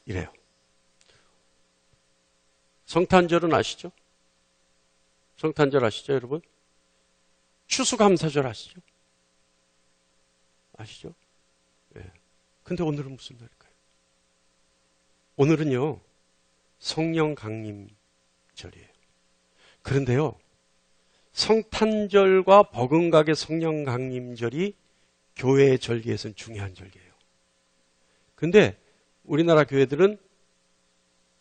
이래요. 성탄절은 아시죠? 성탄절 아시죠, 여러분? 추수감사절 아시죠? 아시죠? 네. 근데 오늘은 무슨 날일까요? 오늘은요, 성령 강림절이에요. 그런데요, 성탄절과 버금가게 성령 강림절이 교회의 절기에서는 중요한 절기예요. 근데 우리나라 교회들은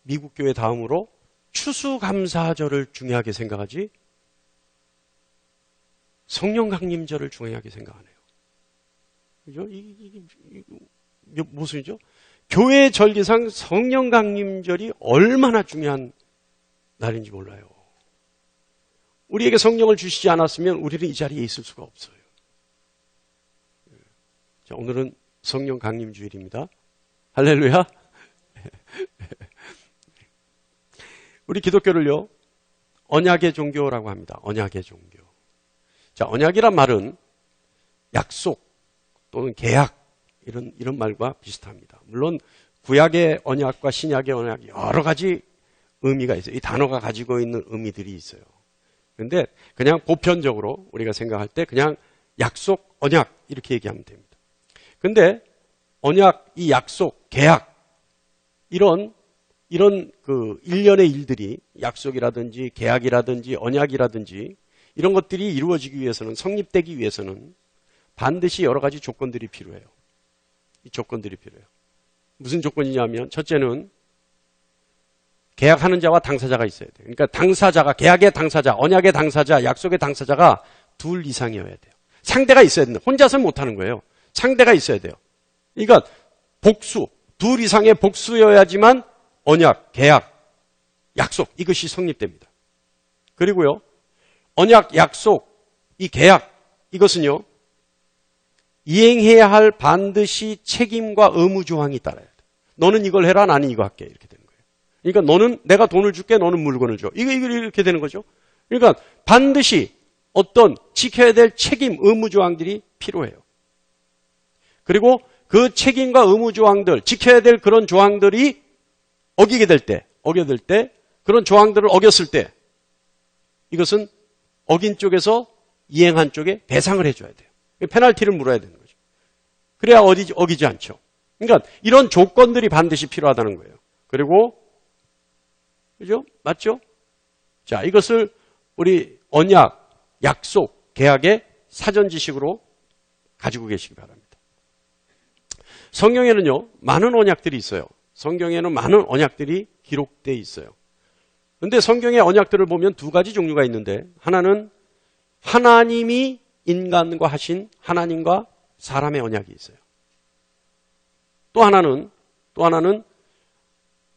미국 교회 다음으로 추수감사절을 중요하게 생각하지 성령 강림절을 중요하게 생각하네요. 그죠? 이게 무슨 일이죠? 교회의 절기상 성령 강림절이 얼마나 중요한 날인지 몰라요. 우리에게 성령을 주시지 않았으면 우리는 이 자리에 있을 수가 없어요. 자, 오늘은 성령 강림 주일입니다. 할렐루야. 우리 기독교를요, 언약의 종교라고 합니다. 언약의 종교. 자, 언약이란 말은 약속 또는 계약 이런 말과 비슷합니다. 물론 구약의 언약과 신약의 언약이 여러 가지 의미가 있어요. 이 단어가 가지고 있는 의미들이 있어요. 그런데 그냥 보편적으로 우리가 생각할 때 그냥 약속, 언약 이렇게 얘기하면 됩니다. 근데 언약, 이 약속, 계약 이런 그 일련의 일들이 약속이라든지 계약이라든지 언약이라든지 이런 것들이 이루어지기 위해서는, 성립되기 위해서는 반드시 여러 가지 조건들이 필요해요. 이 조건들이 필요해요. 무슨 조건이냐면 첫째는 계약하는 자와 당사자가 있어야 돼요. 그러니까 당사자가, 계약의 당사자, 언약의 당사자, 약속의 당사자가 둘 이상이어야 돼요. 상대가 있어야 된다. 혼자서는 못하는 거예요. 상대가 있어야 돼요. 그러니까 복수, 둘 이상의 복수여야지만 언약, 계약, 약속 이것이 성립됩니다. 그리고요, 언약, 약속, 이 계약 이것은요, 이행해야 할 반드시 책임과 의무 조항이 따라야 돼. 너는 이걸 해라, 나는 이거 할게. 이렇게 되는 거예요. 그러니까 너는 내가 돈을 줄게, 너는 물건을 줘. 이거 이렇게 되는 거죠. 그러니까 반드시 어떤 지켜야 될 책임, 의무 조항들이 필요해요. 그리고 그 책임과 의무 조항들, 지켜야 될 그런 조항들이 어기게 될 때, 그런 조항들을 어겼을 때 이것은 어긴 쪽에서 이행한 쪽에 배상을 해줘야 돼요. 페널티를 물어야 되는 거죠. 그래야 어기지 않죠. 그러니까 이런 조건들이 반드시 필요하다는 거예요. 그리고 그죠? 맞죠? 자, 이것을 우리 언약, 약속, 계약의 사전 지식으로 가지고 계시기 바랍니다. 성경에는요, 많은 언약들이 있어요. 성경에는 많은 언약들이 기록되어 있어요. 그런데 성경의 언약들을 보면 두 가지 종류가 있는데, 하나는 하나님이 인간과 하신 하나님과 사람의 언약이 있어요. 또 하나는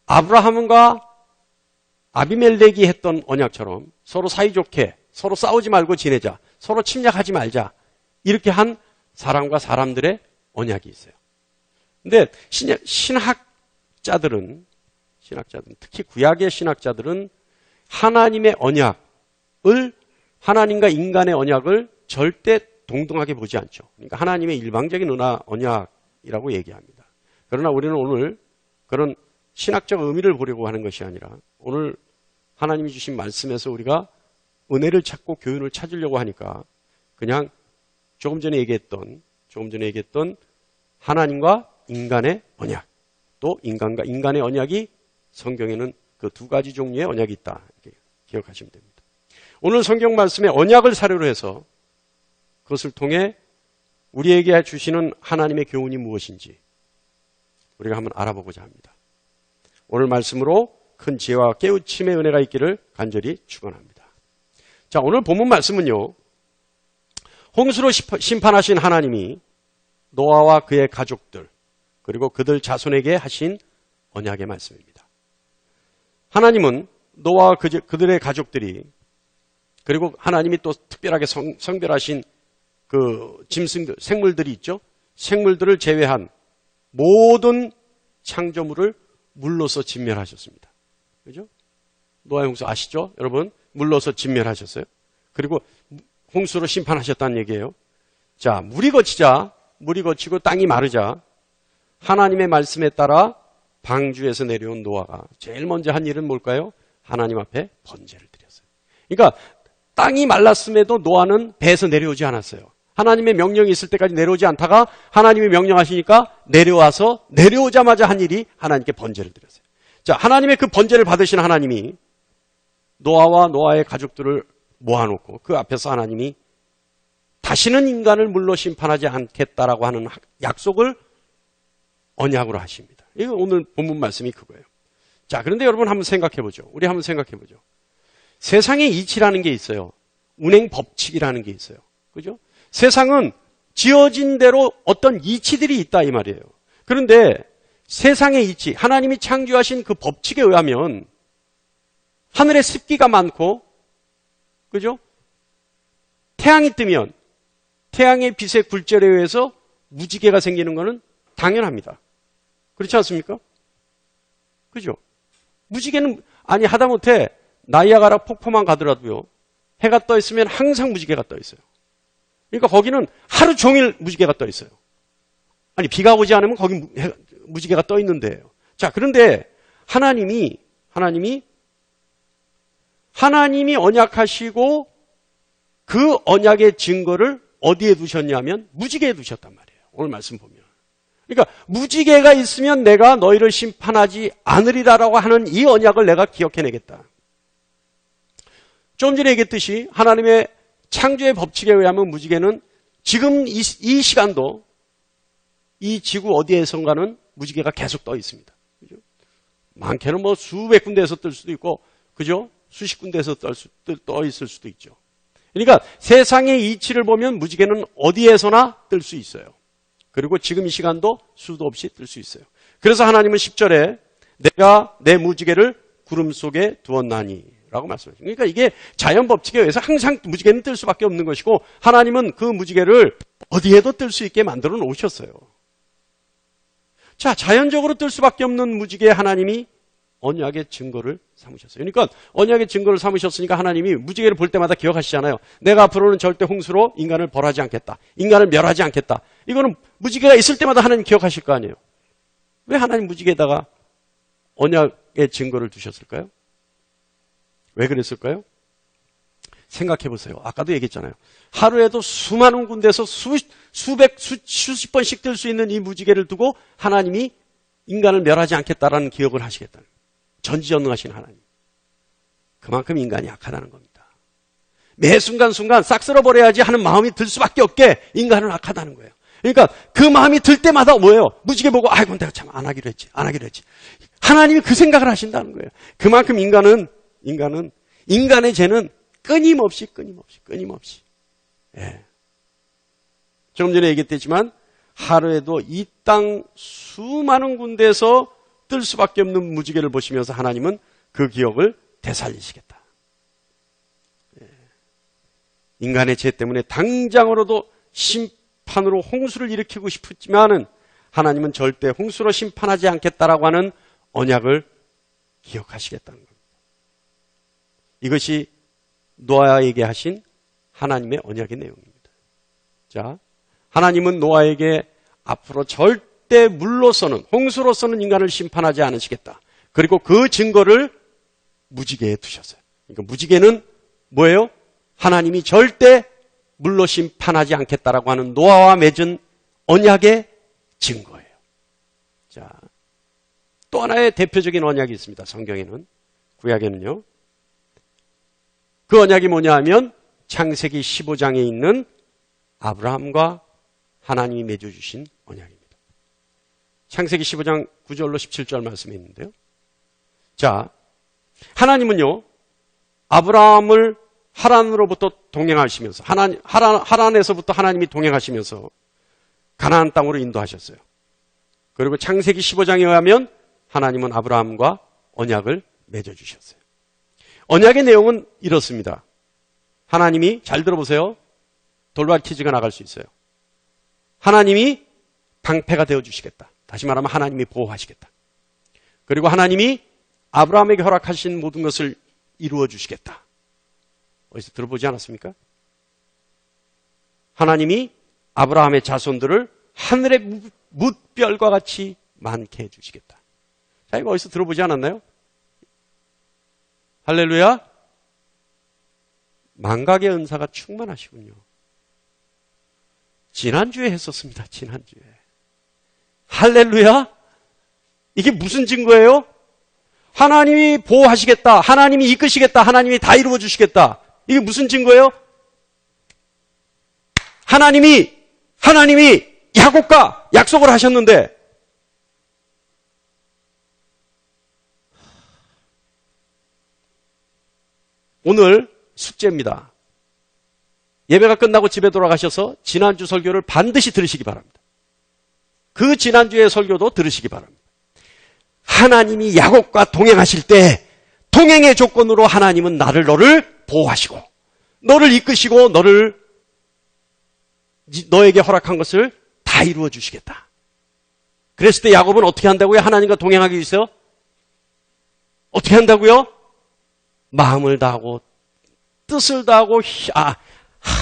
아브라함과 아비멜렉이 했던 언약처럼 서로 사이좋게, 서로 싸우지 말고 지내자, 서로 침략하지 말자, 이렇게 한 사람과 사람들의 언약이 있어요. 근데 신학자들은 특히 구약의 신학자들은 하나님의 언약을, 하나님과 인간의 언약을 절대 동등하게 보지 않죠. 그러니까 하나님의 일방적인 언약이라고 얘기합니다. 그러나 우리는 오늘 그런 신학적 의미를 보려고 하는 것이 아니라 오늘 하나님이 주신 말씀에서 우리가 은혜를 찾고 교훈을 찾으려고 하니까 그냥 조금 전에 얘기했던 하나님과 인간의 언약, 또 인간과 인간의 언약이 성경에는 그 두 가지 종류의 언약이 있다. 이렇게 기억하시면 됩니다. 오늘 성경 말씀에 언약을 사료로 해서 그것을 통해 우리에게 주시는 하나님의 교훈이 무엇인지 우리가 한번 알아보고자 합니다. 오늘 말씀으로 큰 지혜와 깨우침의 은혜가 있기를 간절히 축원합니다. 자, 오늘 본문 말씀은요, 홍수로 심판하신 하나님이 노아와 그의 가족들 그리고 그들 자손에게 하신 언약의 말씀입니다. 하나님은 노아와 그들의 가족들이, 그리고 하나님이 또 특별하게 성별하신 그 짐승들, 생물들이 있죠. 생물들을 제외한 모든 창조물을 물로서 진멸하셨습니다. 그죠? 노아의 홍수 아시죠? 여러분, 물로서 진멸하셨어요. 그리고 홍수로 심판하셨다는 얘기예요. 자, 물이 거치고 땅이 마르자 하나님의 말씀에 따라 방주에서 내려온 노아가 제일 먼저 한 일은 뭘까요? 하나님 앞에 번제를 드렸어요. 그러니까 땅이 말랐음에도 노아는 배에서 내려오지 않았어요. 하나님의 명령이 있을 때까지 내려오지 않다가 하나님이 명령하시니까 내려와서 내려오자마자 한 일이 하나님께 번제를 드렸어요. 자, 하나님의 그 번제를 받으신 하나님이 노아와 노아의 가족들을 모아놓고 그 앞에서 하나님이 다시는 인간을 물로 심판하지 않겠다라고 하는 약속을 언약으로 하십니다. 이거 오늘 본문 말씀이 그거예요. 자, 그런데 여러분 한번 생각해 보죠. 우리 한번 생각해 보죠. 세상에 이치라는 게 있어요. 운행 법칙이라는 게 있어요. 그죠? 세상은 지어진 대로 어떤 이치들이 있다 이 말이에요. 그런데 세상의 이치, 하나님이 창조하신 그 법칙에 의하면 하늘에 습기가 많고, 그죠? 태양이 뜨면 태양의 빛의 굴절에 의해서 무지개가 생기는 것은 당연합니다. 그렇지 않습니까? 그죠? 무지개는, 아니, 하다못해 나이아가라 폭포만 가더라도요, 해가 떠 있으면 항상 무지개가 떠 있어요. 그러니까 거기는 하루 종일 무지개가 떠 있어요. 아니, 비가 오지 않으면 거기 무지개가 떠 있는데요. 자, 그런데 하나님이 언약하시고 그 언약의 증거를 어디에 두셨냐면 무지개에 두셨단 말이에요. 오늘 말씀 보면. 그러니까 무지개가 있으면 내가 너희를 심판하지 않으리라라고 하는 이 언약을 내가 기억해내겠다. 좀 전에 얘기했듯이 하나님의 창조의 법칙에 의하면 무지개는 지금 이 시간도 이 지구 어디에선가는 무지개가 계속 떠 있습니다. 그죠? 많게는 뭐 수백 군데에서 뜰 수도 있고, 그죠? 수십 군데에서 떠 있을 수도 있죠. 그러니까 세상의 이치를 보면 무지개는 어디에서나 뜰 수 있어요. 그리고 지금 이 시간도 수도 없이 뜰 수 있어요. 그래서 하나님은 10절에 내가 내 무지개를 구름 속에 두었나니 라고 말씀하십니다. 그러니까 이게 자연 법칙에 의해서 항상 무지개는 뜰 수밖에 없는 것이고 하나님은 그 무지개를 어디에도 뜰 수 있게 만들어 놓으셨어요. 자, 자연적으로 뜰 수밖에 없는 무지개에 하나님이 언약의 증거를 삼으셨어요. 그러니까 언약의 증거를 삼으셨으니까 하나님이 무지개를 볼 때마다 기억하시잖아요. 내가 앞으로는 절대 홍수로 인간을 벌하지 않겠다. 인간을 멸하지 않겠다. 이거는 무지개가 있을 때마다 하나님 기억하실 거 아니에요. 왜 하나님 무지개에다가 언약의 증거를 두셨을까요? 왜 그랬을까요? 생각해 보세요. 아까도 얘기했잖아요. 하루에도 수많은 군데서 수십 번씩 뜰 수 있는 이 무지개를 두고 하나님이 인간을 멸하지 않겠다라는 기억을 하시겠다는 거예요. 전지전능하신 하나님. 그만큼 인간이 약하다는 겁니다. 매 순간순간 싹 쓸어버려야지 하는 마음이 들 수밖에 없게 인간은 악하다는 거예요. 그러니까 그 마음이 들 때마다 뭐예요? 무지개 보고 아이고 내가 참 안 하기로 했지. 하나님이 그 생각을 하신다는 거예요. 그만큼 인간의 죄는 끊임없이. 예. 조금 전에 얘기했지만 하루에도 이 땅 수많은 군데에서 뜰 수밖에 없는 무지개를 보시면서 하나님은 그 기억을 되살리시겠다. 예. 인간의 죄 때문에 당장으로도 심판으로 홍수를 일으키고 싶었지만은 하나님은 절대 홍수로 심판하지 않겠다라고 하는 언약을 기억하시겠다는 겁니다. 이것이 노아에게 하신 하나님의 언약의 내용입니다. 자, 하나님은 노아에게 앞으로 절대 물로서는, 홍수로서는 인간을 심판하지 않으시겠다. 그리고 그 증거를 무지개에 두셨어요. 그러니까 무지개는 뭐예요? 하나님이 절대 물로 심판하지 않겠다라고 하는 노아와 맺은 언약의 증거예요. 자, 또 하나의 대표적인 언약이 있습니다. 성경에는, 구약에는요. 그 언약이 뭐냐 하면 창세기 15장에 있는 아브라함과 하나님이 맺어주신 언약입니다. 창세기 15장 9절로 17절 말씀에 있는데요. 자, 하나님은요, 아브라함을 하란으로부터 동행하시면서, 하란에서부터 하나님이 동행하시면서 가나안 땅으로 인도하셨어요. 그리고 창세기 15장에 의하면 하나님은 아브라함과 언약을 맺어주셨어요. 언약의 내용은 이렇습니다. 하나님이, 잘 들어보세요. 돌발 퀴즈가 나갈 수 있어요. 하나님이 방패가 되어주시겠다. 다시 말하면 하나님이 보호하시겠다. 그리고 하나님이 아브라함에게 허락하신 모든 것을 이루어 주시겠다. 어디서 들어보지 않았습니까? 하나님이 아브라함의 자손들을 하늘의 뭇별과 같이 많게 해주시겠다. 자, 이거 어디서 들어보지 않았나요? 할렐루야. 망각의 은사가 충만하시군요. 지난주에 했었습니다. 지난주에. 할렐루야. 이게 무슨 증거예요? 하나님이 보호하시겠다. 하나님이 이끄시겠다. 하나님이 다 이루어 주시겠다. 이게 무슨 증거예요? 하나님이 야곱과 약속을 하셨는데 오늘 숙제입니다. 예배가 끝나고 집에 돌아가셔서 지난주 설교를 반드시 들으시기 바랍니다. 그 지난주의 설교도 들으시기 바랍니다. 하나님이 야곱과 동행하실 때 동행의 조건으로 하나님은 너를 보호하시고 너를 이끄시고 너에게 허락한 것을 다 이루어 주시겠다. 그랬을 때 야곱은 어떻게 한다고요? 하나님과 동행하기 위해서 어떻게 한다고요? 마음을 다하고 뜻을 다하고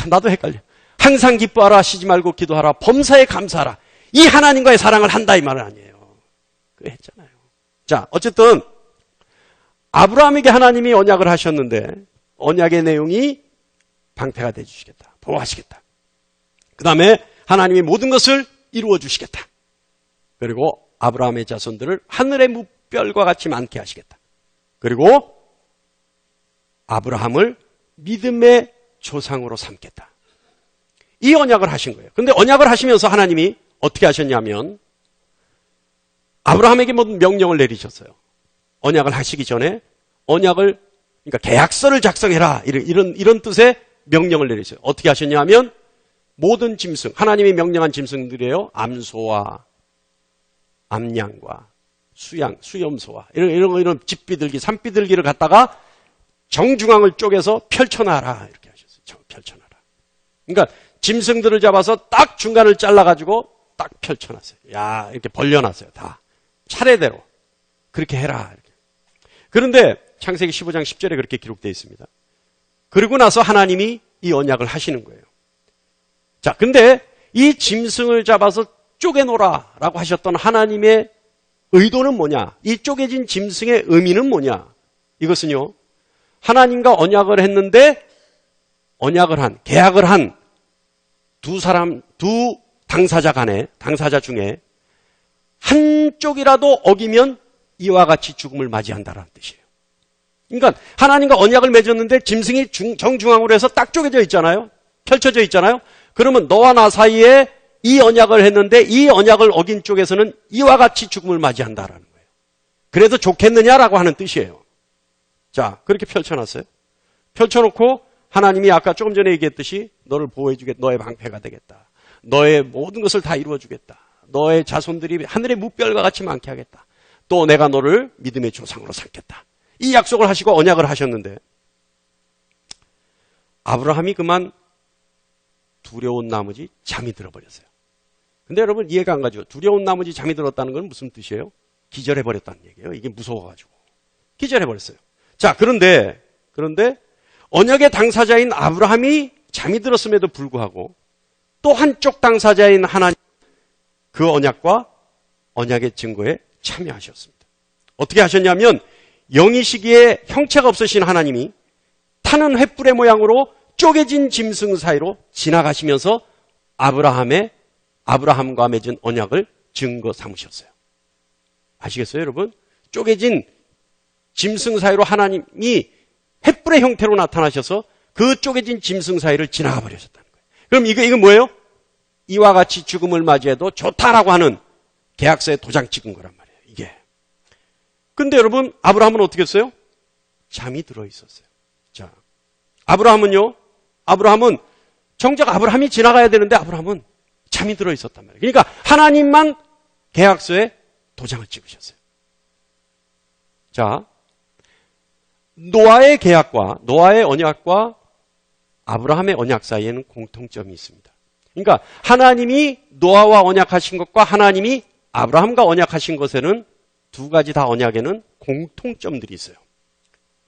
나도 헷갈려. 항상 기뻐하라, 쉬지 말고 기도하라, 범사에 감사하라. 이 하나님과의 사랑을 한다 이 말은 아니에요. 그거 했잖아요. 자, 어쨌든 아브라함에게 하나님이 언약을 하셨는데 언약의 내용이 방패가 되주시겠다. 보호하시겠다. 그 다음에 하나님이 모든 것을 이루어 주시겠다. 그리고 아브라함의 자손들을 하늘의 무별과 같이 많게 하시겠다. 그리고 아브라함을 믿음의 조상으로 삼겠다. 이 언약을 하신 거예요. 그런데 언약을 하시면서 하나님이 어떻게 하셨냐면 아브라함에게 모든 명령을 내리셨어요. 언약을 하시기 전에 그러니까 계약서를 작성해라. 이런 뜻의 명령을 내리셨어요. 어떻게 하셨냐면 모든 짐승, 하나님이 명령한 짐승들이에요. 암소와 암양과 수염소와 이런 집비둘기, 산비둘기를 갖다가 정중앙을 쪼개서 펼쳐놔라. 이렇게 하셨어요. 펼쳐놔라. 그러니까 짐승들을 잡아서 딱 중간을 잘라가지고 딱 펼쳐놨어요. 이렇게 벌려놨어요. 다. 차례대로. 그렇게 해라. 이렇게. 그런데 창세기 15장 10절에 그렇게 기록되어 있습니다. 그리고 나서 하나님이 이 언약을 하시는 거예요. 자, 근데 이 짐승을 잡아서 쪼개놓으라 라고 하셨던 하나님의 의도는 뭐냐? 이 쪼개진 짐승의 의미는 뭐냐? 이것은요, 하나님과 언약을 했는데 계약을 한 두 당사자 중에 한쪽이라도 어기면 이와 같이 죽음을 맞이한다라는 뜻이에요. 그러니까 하나님과 언약을 맺었는데 짐승이 정중앙으로 해서 딱 쪼개져 있잖아요. 펼쳐져 있잖아요. 그러면 너와 나 사이에 이 언약을 했는데 이 언약을 어긴 쪽에서는 이와 같이 죽음을 맞이한다라는 거예요. 그래도 좋겠느냐라고 하는 뜻이에요. 자, 그렇게 펼쳐놨어요. 펼쳐놓고 하나님이 아까 조금 전에 얘기했듯이 너를 보호해주겠다. 너의 방패가 되겠다. 너의 모든 것을 다 이루어주겠다. 너의 자손들이 하늘의 무별과 같이 많게 하겠다. 또 내가 너를 믿음의 조상으로 삼겠다. 이 약속을 하시고 언약을 하셨는데 아브라함이 그만 두려운 나머지 잠이 들어버렸어요. 근데 여러분 이해가 안 가죠? 두려운 나머지 잠이 들었다는 건 무슨 뜻이에요? 기절해버렸다는 얘기예요. 이게 무서워가지고. 기절해버렸어요. 자, 그런데 언약의 당사자인 아브라함이 잠이 들었음에도 불구하고 또 한쪽 당사자인 하나님 그 언약의 증거에 참여하셨습니다. 어떻게 하셨냐면 영이시기에 형체가 없으신 하나님이 타는 횃불의 모양으로 쪼개진 짐승 사이로 지나가시면서 아브라함과 맺은 언약을 증거 삼으셨어요. 아시겠어요, 여러분? 쪼개진 짐승 사이로 하나님이 횃불의 형태로 나타나셔서 그 쪼개진 짐승 사이를 지나가 버리셨다는 거예요. 그럼 이건 뭐예요? 이와 같이 죽음을 맞이해도 좋다라고 하는 계약서에 도장 찍은 거란 말이에요, 이게. 근데 여러분, 아브라함은 어떻게 했어요? 잠이 들어 있었어요. 자, 아브라함은 정작 아브라함이 지나가야 되는데 아브라함은 잠이 들어 있었단 말이에요. 그러니까 하나님만 계약서에 도장을 찍으셨어요. 자, 노아의 언약과 아브라함의 언약 사이에는 공통점이 있습니다. 그러니까 하나님이 노아와 언약하신 것과 하나님이 아브라함과 언약하신 것에는 두 가지 다 언약에는 공통점들이 있어요.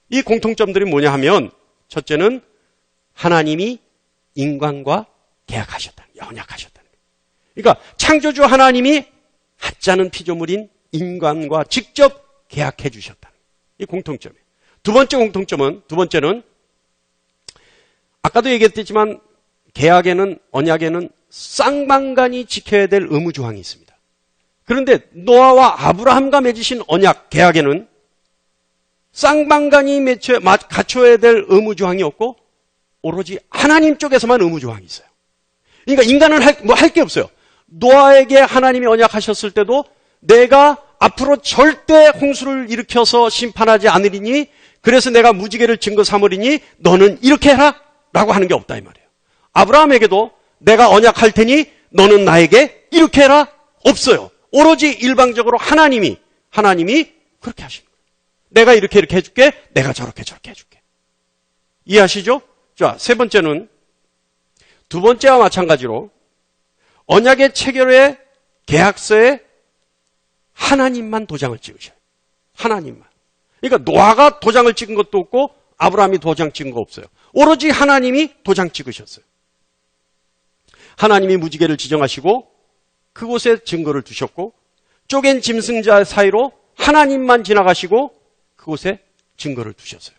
이 공통점들이 뭐냐 하면 첫째는 하나님이 인간과 계약하셨다는 거예요. 언약하셨다는 거예요. 그러니까 창조주 하나님이 하찮은 피조물인 인간과 직접 계약해 주셨다는 이 공통점이에요. 두 번째는 아까도 얘기했지만 계약에는 언약에는 쌍방간이 지켜야 될 의무 조항이 있습니다. 그런데 노아와 아브라함과 맺으신 언약 계약에는 쌍방간이 갖춰야 될 의무 조항이 없고 오로지 하나님 쪽에서만 의무 조항이 있어요. 그러니까 인간은 할 게 없어요. 노아에게 하나님이 언약하셨을 때도 내가 앞으로 절대 홍수를 일으켜서 심판하지 않으리니 그래서 내가 무지개를 증거 삼으리니 너는 이렇게 해라 라고 하는 게 없다 이 말이에요. 아브라함에게도 내가 언약할 테니 너는 나에게 이렇게 해라 없어요. 오로지 일방적으로 하나님이 그렇게 하시는 거예요. 내가 이렇게 해줄게, 내가 저렇게 해줄게. 이해하시죠? 자, 세 번째는 두 번째와 마찬가지로 언약의 체결의 계약서에 하나님만 도장을 찍으셔요. 하나님만. 그러니까 노아가 도장을 찍은 것도 없고 아브라함이 도장 찍은 거 없어요. 오로지 하나님이 도장 찍으셨어요. 하나님이 무지개를 지정하시고 그곳에 증거를 두셨고 쪼갠 짐승자 사이로 하나님만 지나가시고 그곳에 증거를 두셨어요.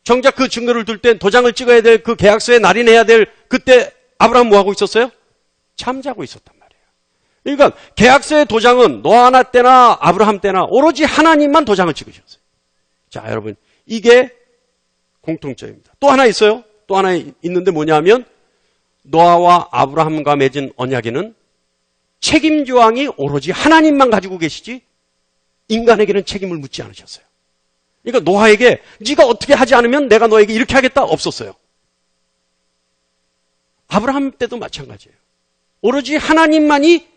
정작 그 증거를 둘 땐 도장을 찍어야 될 그 계약서에 날인해야 될 그때 아브라함 뭐 하고 있었어요? 잠자고 있었단 말이에요. 그러니까 계약서의 도장은 노아 때나 아브라함 때나 오로지 하나님만 도장을 찍으셨어요. 자, 여러분 이게 공통점입니다. 또 하나 있어요. 또 하나 있는데 뭐냐면 노아와 아브라함과 맺은 언약에는 책임 조항이 오로지 하나님만 가지고 계시지 인간에게는 책임을 묻지 않으셨어요. 그러니까 노아에게 네가 어떻게 하지 않으면 내가 너에게 이렇게 하겠다 없었어요. 아브라함 때도 마찬가지예요. 오로지 하나님만이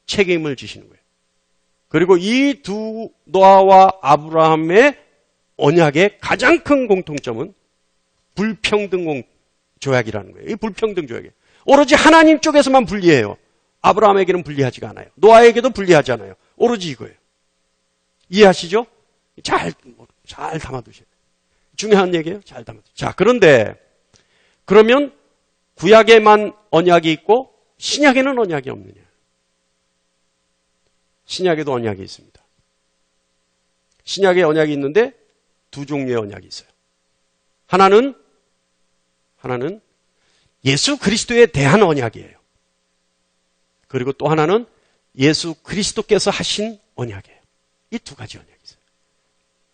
책임을 지시는 거예요. 그리고 이 두 노아와 아브라함의 언약의 가장 큰 공통점은 불평등 조약이라는 거예요. 이 불평등 조약이에요. 오로지 하나님 쪽에서만 불리해요. 아브라함에게는 불리하지가 않아요. 노아에게도 불리하지 않아요. 오로지 이거예요. 이해하시죠? 잘 담아두셔야 돼요. 중요한 얘기예요. 잘 담아두세요. 자, 그런데 그러면 구약에만 언약이 있고 신약에는 언약이 없느냐? 신약에도 언약이 있습니다. 신약에 언약이 있는데 두 종류의 언약이 있어요. 하나는 예수 그리스도에 대한 언약이에요. 그리고 또 하나는 예수 그리스도께서 하신 언약이에요. 이 두 가지 언약이 있어요.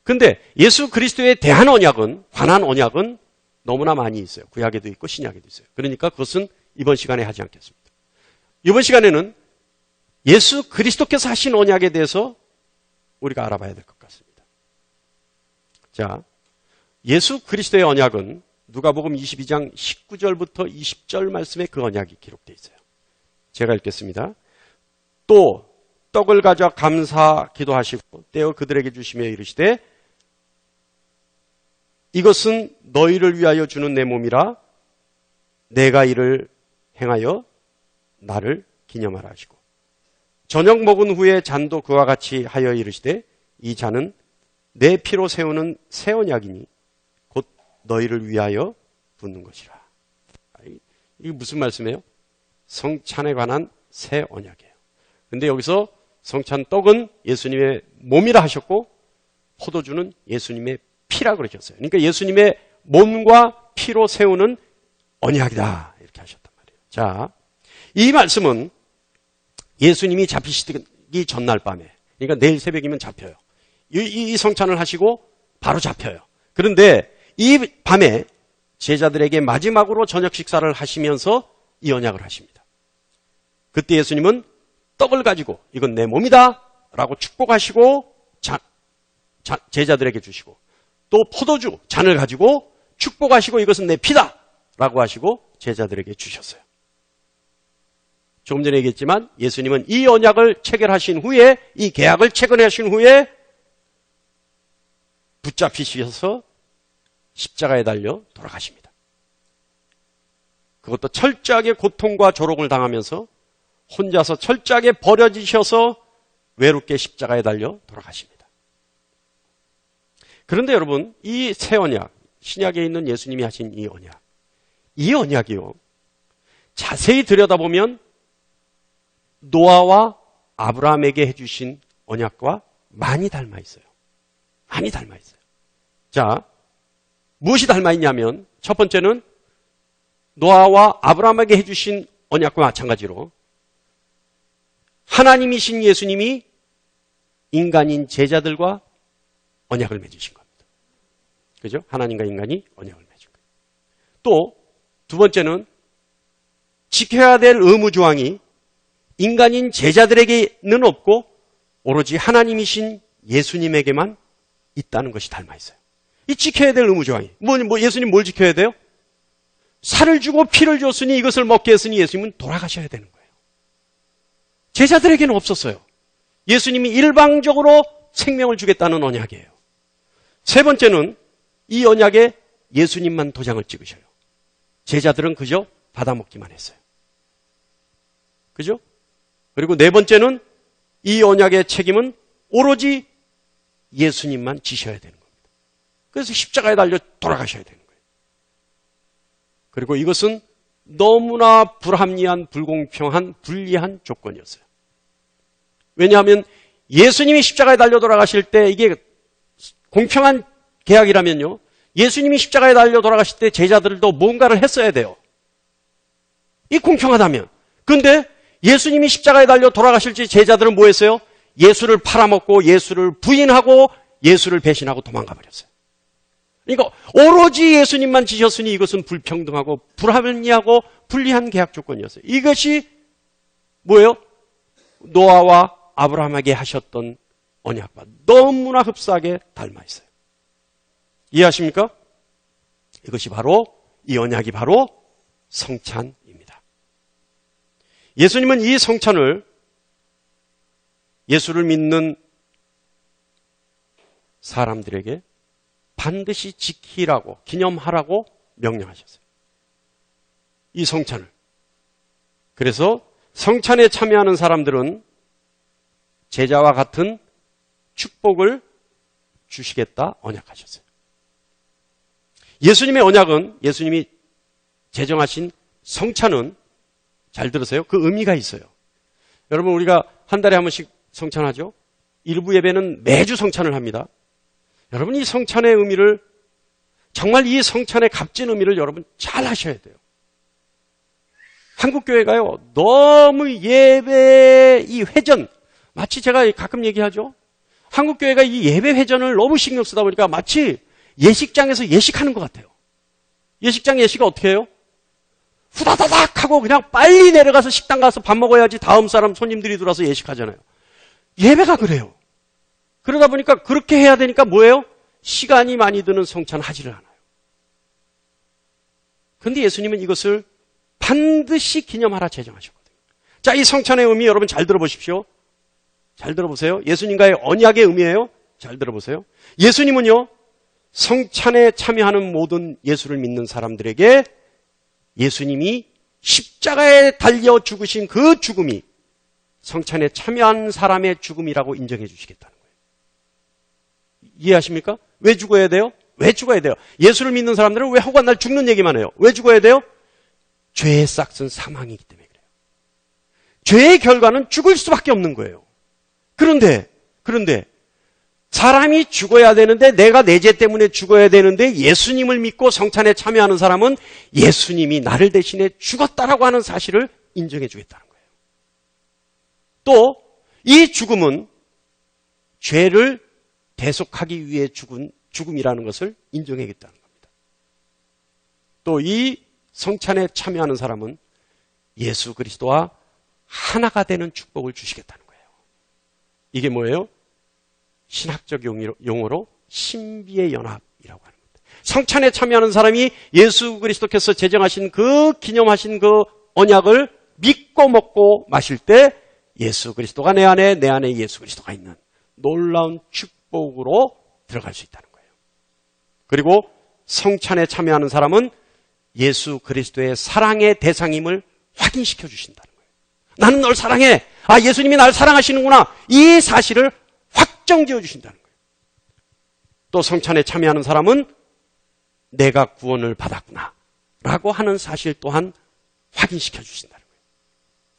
근데 예수 그리스도에 대한 언약은, 관한 언약은 너무나 많이 있어요. 구약에도 있고 신약에도 있어요. 그러니까 그것은 이번 시간에 하지 않겠습니다. 이번 시간에는 예수 그리스도께서 하신 언약에 대해서 우리가 알아봐야 될 것 같습니다. 자, 예수 그리스도의 언약은 누가복음 22장 19절부터 20절 말씀에 그 언약이 기록되어 있어요. 제가 읽겠습니다. 또 떡을 가져 감사 기도하시고 떼어 그들에게 주시며 이르시되 이것은 너희를 위하여 주는 내 몸이라 내가 이를 행하여 나를 기념하라 하시고 저녁 먹은 후에 잔도 그와 같이 하여 이르시되 이 잔은 내 피로 세우는 새 언약이니 곧 너희를 위하여 붓는 것이라. 이게 무슨 말씀이에요? 성찬에 관한 새 언약이에요. 근데 여기서 성찬 떡은 예수님의 몸이라 하셨고 포도주는 예수님의 피라 그러셨어요. 그러니까 예수님의 몸과 피로 세우는 언약이다 이렇게 하셨단 말이에요. 자, 이 말씀은 예수님이 잡히시기 전날 밤에, 그러니까 내일 새벽이면 잡혀요. 이 성찬을 하시고 바로 잡혀요. 그런데 이 밤에 제자들에게 마지막으로 저녁 식사를 하시면서 이 언약을 하십니다. 그때 예수님은 떡을 가지고 이건 내 몸이다 라고 축복하시고 제자들에게 주시고 또 포도주 잔을 가지고 축복하시고 이것은 내 피다 라고 하시고 제자들에게 주셨어요. 조금 전에 얘기했지만 예수님은 이 언약을 체결하신 후에 이 계약을 체결하신 후에 붙잡히셔서 십자가에 달려 돌아가십니다. 그것도 철저하게 고통과 조롱을 당하면서 혼자서 철저하게 버려지셔서 외롭게 십자가에 달려 돌아가십니다. 그런데 여러분, 이 새 언약, 신약에 있는 예수님이 하신 이 언약이요. 자세히 들여다보면 노아와 아브라함에게 해주신 언약과 많이 닮아 있어요. 많이 닮아 있어요. 자, 무엇이 닮아 있냐면 첫 번째는 노아와 아브라함에게 해주신 언약과 마찬가지로 하나님이신 예수님이 인간인 제자들과 언약을 맺으신 겁니다. 그죠? 하나님과 인간이 언약을 맺은 거예요. 또 두 번째는 지켜야 될 의무 조항이 인간인 제자들에게는 없고 오로지 하나님이신 예수님에게만 있다는 것이 닮아 있어요. 이 지켜야 될 의무 조항이 예수님 뭘 지켜야 돼요? 살을 주고 피를 줬으니 이것을 먹게 했으니 예수님은 돌아가셔야 되는 거예요. 제자들에게는 없었어요. 예수님이 일방적으로 생명을 주겠다는 언약이에요. 세 번째는 이 언약에 예수님만 도장을 찍으셔요. 제자들은 그저 받아먹기만 했어요. 그죠? 그리고 네 번째는 이 언약의 책임은 오로지 예수님만 지셔야 되는 겁니다. 그래서 십자가에 달려 돌아가셔야 되는 거예요. 그리고 이것은 너무나 불합리한, 불공평한, 불리한 조건이었어요. 왜냐하면 예수님이 십자가에 달려 돌아가실 때 이게 공평한 계약이라면요. 예수님이 십자가에 달려 돌아가실 때 제자들도 뭔가를 했어야 돼요. 이 공평하다면. 그런데 예수님이 십자가에 달려 돌아가실 때 제자들은 뭐 했어요? 예수를 팔아먹고 예수를 부인하고 예수를 배신하고 도망가 버렸어요. 그러니까 오로지 예수님만 지셨으니 이것은 불평등하고 불합리하고 불리한 계약 조건이었어요. 이것이 뭐예요? 노아와 아브라함에게 하셨던 언약과 너무나 흡사하게 닮아 있어요. 이해하십니까? 이것이 바로 이 언약이 바로 성찬입니다. 예수님은 이 성찬을 예수를 믿는 사람들에게 반드시 지키라고 기념하라고 명령하셨어요. 이 성찬을. 그래서 성찬에 참여하는 사람들은 제자와 같은 축복을 주시겠다 언약하셨어요. 예수님의 언약은 예수님이 제정하신 성찬은 잘 들으세요. 그 의미가 있어요. 여러분 우리가 한 달에 한 번씩 성찬하죠. 일부 예배는 매주 성찬을 합니다. 여러분 이 성찬의 의미를 정말 이 성찬의 값진 의미를 여러분 잘 아셔야 돼요. 한국교회가요 너무 예배 이 회전 마치 제가 가끔 얘기하죠. 한국교회가 이 예배 회전을 너무 신경 쓰다 보니까 마치 예식장에서 예식하는 것 같아요. 예식장 예식이 어떻게 해요? 후다다닥 하고 그냥 빨리 내려가서 식당 가서 밥 먹어야지 다음 사람 손님들이 들어와서 예식하잖아요. 예배가 그래요. 그러다 보니까 그렇게 해야 되니까 뭐예요? 시간이 많이 드는 성찬 하지를 않아요. 그런데 예수님은 이것을 반드시 기념하라 제정하셨거든요. 자, 이 성찬의 의미 여러분 잘 들어보십시오. 잘 들어보세요. 예수님과의 언약의 의미예요. 잘 들어보세요. 예수님은요. 성찬에 참여하는 모든 예수를 믿는 사람들에게 예수님이 십자가에 달려 죽으신 그 죽음이 성찬에 참여한 사람의 죽음이라고 인정해 주시겠다는 거예요. 이해하십니까? 왜 죽어야 돼요? 왜 죽어야 돼요? 예수를 믿는 사람들은 왜 허구한 날 죽는 얘기만 해요? 왜 죽어야 돼요? 죄의 싹은 사망이기 때문에 그래요. 죄의 결과는 죽을 수밖에 없는 거예요. 그런데 사람이 죽어야 되는데 내가 내 죄 때문에 죽어야 되는데 예수님을 믿고 성찬에 참여하는 사람은 예수님이 나를 대신해 죽었다라고 하는 사실을 인정해 주겠다는 거예요. 또 이 죽음은 죄를 대속하기 위해 죽은 죽음이라는 것을 인정하겠다는 겁니다. 또 이 성찬에 참여하는 사람은 예수 그리스도와 하나가 되는 축복을 주시겠다는 거예요. 이게 뭐예요? 신학적 용어로 신비의 연합이라고 하는 겁니다. 성찬에 참여하는 사람이 예수 그리스도께서 제정하신 그 기념하신 그 언약을 믿고 먹고 마실 때 예수 그리스도가 내 안에 예수 그리스도가 있는 놀라운 축복으로 들어갈 수 있다는 거예요. 그리고 성찬에 참여하는 사람은 예수 그리스도의 사랑의 대상임을 확인시켜 주신다는 거예요. 나는 널 사랑해. 아, 예수님이 날 사랑하시는구나. 이 사실을 확정지어 주신다는 거예요. 또 성찬에 참여하는 사람은 내가 구원을 받았구나 라고 하는 사실 또한 확인시켜 주신다는 거예요.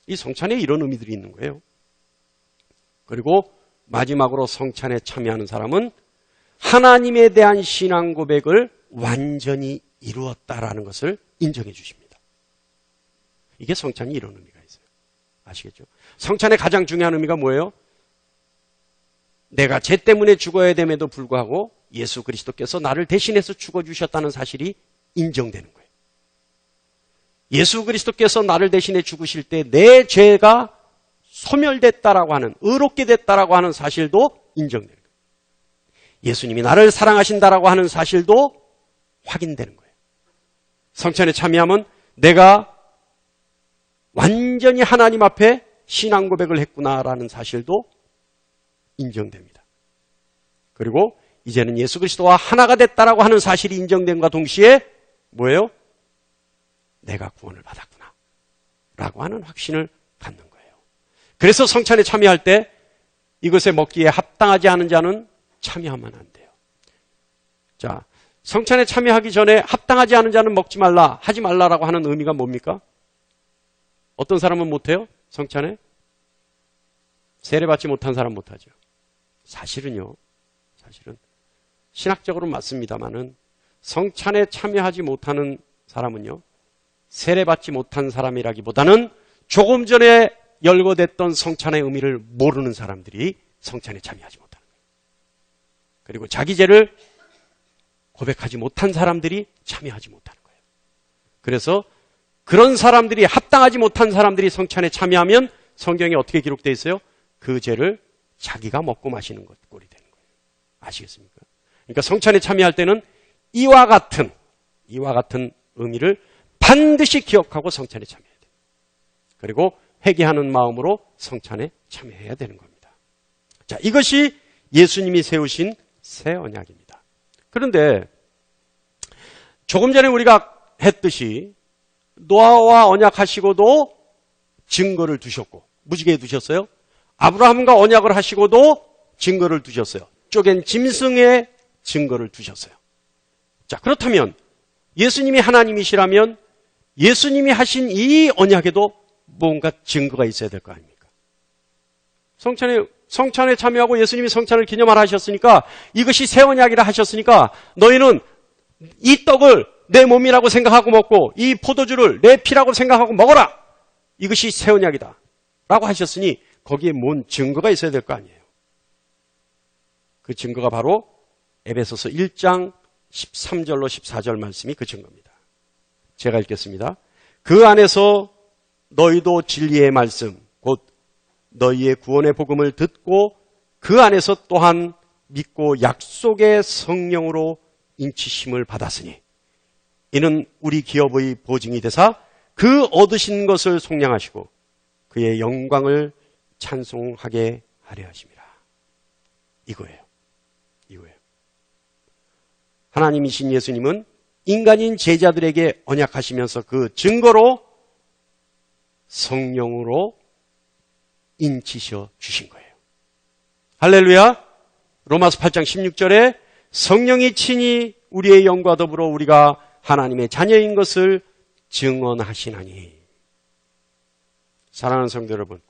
이 성찬에 이런 의미들이 있는 거예요. 그리고 마지막으로 성찬에 참여하는 사람은 하나님에 대한 신앙 고백을 완전히 이루었다라는 것을 인정해 주십니다. 이게 성찬이 이런 의미가 있어요. 아시겠죠? 성찬의 가장 중요한 의미가 뭐예요? 내가 죄 때문에 죽어야 됨에도 불구하고 예수 그리스도께서 나를 대신해서 죽어주셨다는 사실이 인정되는 거예요. 예수 그리스도께서 나를 대신해 죽으실 때 내 죄가 소멸됐다라고 하는, 의롭게 됐다라고 하는 사실도 인정되는 거예요. 예수님이 나를 사랑하신다라고 하는 사실도 확인되는 거예요. 성찬에 참여하면 내가 완전히 하나님 앞에 신앙 고백을 했구나라는 사실도 인정됩니다. 그리고 이제는 예수 그리스도와 하나가 됐다라고 하는 사실이 인정됨과 동시에 뭐예요? 내가 구원을 받았구나 라고 하는 확신을 갖는 거예요. 그래서 성찬에 참여할 때 이것에 먹기에 합당하지 않은 자는 참여하면 안 돼요. 자, 성찬에 참여하기 전에 합당하지 않은 자는 먹지 말라, 하지 말라라고 하는 의미가 뭡니까? 어떤 사람은 못해요? 성찬에? 세례받지 못한 사람 못하죠. 사실은 신학적으로 맞습니다만은 성찬에 참여하지 못하는 사람은요, 세례받지 못한 사람이라기보다는 조금 전에 열거됐던 성찬의 의미를 모르는 사람들이 성찬에 참여하지 못하는 거예요. 그리고 자기 죄를 고백하지 못한 사람들이 참여하지 못하는 거예요. 그래서 그런 사람들이, 합당하지 못한 사람들이 성찬에 참여하면 성경에 어떻게 기록되어 있어요? 그 죄를 자기가 먹고 마시는 것 꼴이 되는 거예요. 아시겠습니까? 그러니까 성찬에 참여할 때는 이와 같은 의미를 반드시 기억하고 성찬에 참여해야 돼요. 그리고 회개하는 마음으로 성찬에 참여해야 되는 겁니다. 자, 이것이 예수님이 세우신 새 언약입니다. 그런데 조금 전에 우리가 했듯이 노아와 언약하시고도 증거를 두셨고, 무지개에 두셨어요. 아브라함과 언약을 하시고도 증거를 두셨어요. 쪼갠 짐승의 증거를 두셨어요. 자, 그렇다면 예수님이 하나님이시라면 예수님이 하신 이 언약에도 뭔가 증거가 있어야 될 거 아닙니까? 성찬에 참여하고 예수님이 성찬을 기념하라 하셨으니까, 이것이 새 언약이라 하셨으니까 너희는 이 떡을 내 몸이라고 생각하고 먹고 이 포도주를 내 피라고 생각하고 먹어라. 이것이 새 언약이다 라고 하셨으니 거기에 뭔 증거가 있어야 될 거 아니에요. 그 증거가 바로 에베소서 1장 13절로 14절 말씀이 그 증거입니다. 제가 읽겠습니다. 그 안에서 너희도 진리의 말씀, 곧 너희의 구원의 복음을 듣고 그 안에서 또한 믿고 약속의 성령으로 인치심을 받았으니 이는 우리 기업의 보증이 되사 그 얻으신 것을 속량하시고 그의 영광을 찬송하게 하려 하심이라. 이거예요. 하나님이신 예수님은 인간인 제자들에게 언약하시면서 그 증거로 성령으로 인치셔 주신 거예요. 할렐루야. 로마서 8장 16절에 성령이 친히 우리의 영과 더불어 우리가 하나님의 자녀인 것을 증언하시나니. 사랑하는 성도 여러분,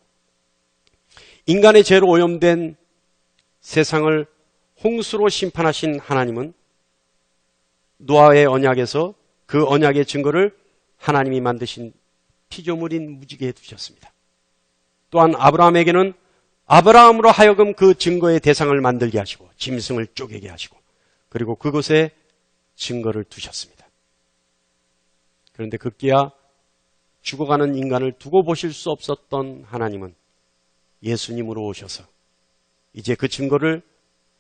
인간의 죄로 오염된 세상을 홍수로 심판하신 하나님은 노아의 언약에서 그 언약의 증거를 하나님이 만드신 피조물인 무지개에 두셨습니다. 또한 아브라함에게는 아브라함으로 하여금 그 증거의 대상을 만들게 하시고 짐승을 쪼개게 하시고 그리고 그곳에 증거를 두셨습니다. 그런데 급기야 죽어가는 인간을 두고 보실 수 없었던 하나님은 예수님으로 오셔서 이제 그 증거를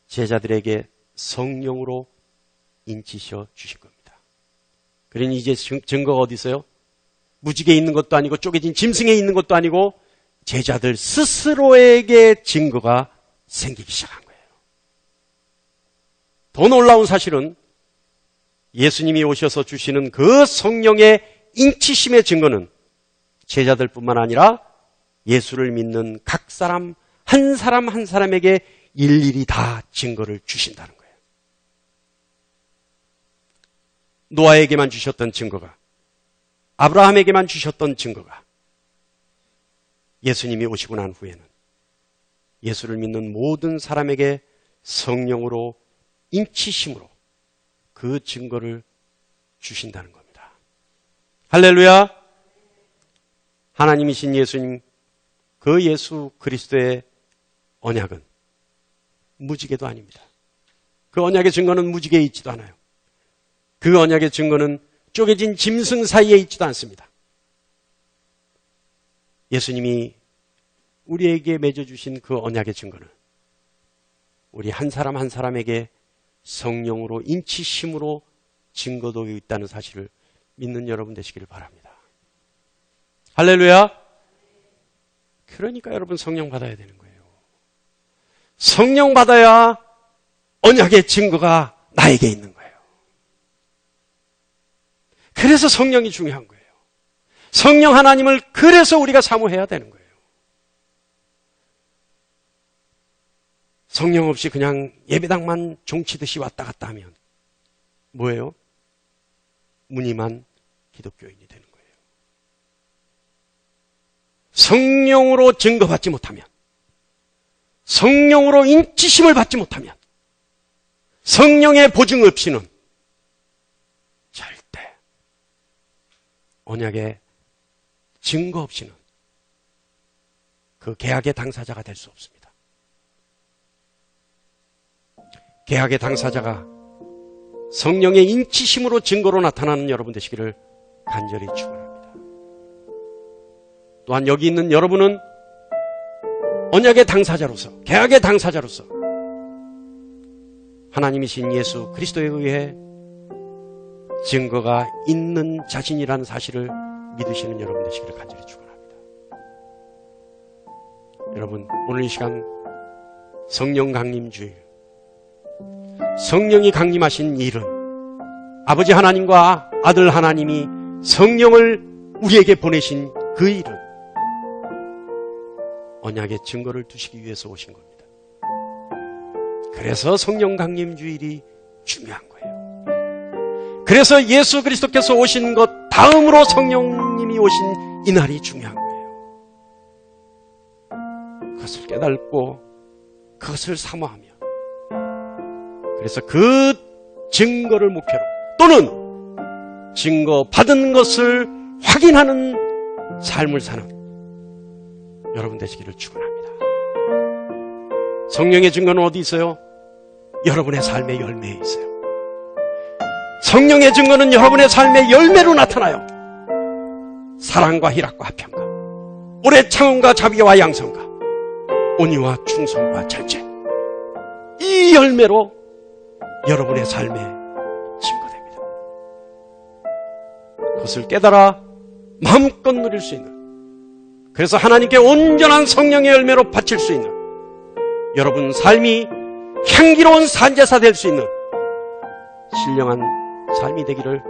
제자들에게 성령으로 인치셔 주신 겁니다. 그러니 이제 증거가 어디 있어요? 무지개에 있는 것도 아니고 쪼개진 짐승에 있는 것도 아니고 제자들 스스로에게 증거가 생기기 시작한 거예요. 더 놀라운 사실은 예수님이 오셔서 주시는 그 성령의 인치심의 증거는 제자들뿐만 아니라 예수를 믿는 각 사람 한 사람에게 일일이 다 증거를 주신다는 거예요. 노아에게만 주셨던 증거가, 아브라함에게만 주셨던 증거가 예수님이 오시고 난 후에는 예수를 믿는 모든 사람에게 성령으로 인치심으로 그 증거를 주신다는 겁니다. 할렐루야! 하나님이신 예수님, 그 예수 그리스도의 언약은 무지개도 아닙니다. 그 언약의 증거는 무지개에 있지도 않아요. 그 언약의 증거는 쪼개진 짐승 사이에 있지도 않습니다. 예수님이 우리에게 맺어주신 그 언약의 증거는 우리 한 사람 한 사람에게 성령으로 인치심으로 증거되어 있다는 사실을 믿는 여러분 되시기를 바랍니다. 할렐루야! 그러니까 여러분 성령 받아야 되는 거예요. 성령 받아야 언약의 증거가 나에게 있는 거예요. 그래서 성령이 중요한 거예요. 성령 하나님을 그래서 우리가 사모해야 되는 거예요. 성령 없이 그냥 예배당만 종치듯이 왔다 갔다 하면 뭐예요? 무늬만 기독교인이 되는 거예요. 성령으로 증거받지 못하면, 성령으로 인치심을 받지 못하면, 성령의 보증 없이는 절대 언약의 증거 없이는 그 계약의 당사자가 될 수 없습니다. 계약의 당사자가 성령의 인치심으로 증거로 나타나는 여러분 되시기를 간절히 축원합니다. 또한 여기 있는 여러분은 언약의 당사자로서, 계약의 당사자로서 하나님이신 예수 그리스도에 의해 증거가 있는 자신이라는 사실을 믿으시는 여러분 되시기를 간절히 축원합니다. 여러분, 오늘 이 시간 성령 강림 주일, 성령이 강림하신 일은 아버지 하나님과 아들 하나님이 성령을 우리에게 보내신 그 일은 언약의 증거를 두시기 위해서 오신 겁니다. 그래서 성령 강림 주일이 중요한 거예요. 그래서 예수 그리스도께서 오신 것 다음으로 성령님이 오신 이날이 중요한 거예요. 그것을 깨닫고 그것을 사모하며, 그래서 그 증거를 목표로 또는 증거 받은 것을 확인하는 삶을 사는 여러분 되시기를 축원합니다. 성령의 증거는 어디 있어요? 여러분의 삶의 열매에 있어요. 성령의 증거는 여러분의 삶의 열매로 나타나요. 사랑과 희락과 화평과 오래 참음과 자비와 양성과 온유와 충성과 절제, 이 열매로 여러분의 삶에 증거됩니다. 그것을 깨달아 마음껏 누릴 수 있는, 그래서 하나님께 온전한 성령의 열매로 바칠 수 있는 여러분 삶이 향기로운 산제사 될 수 있는 신령한 삶이 되기를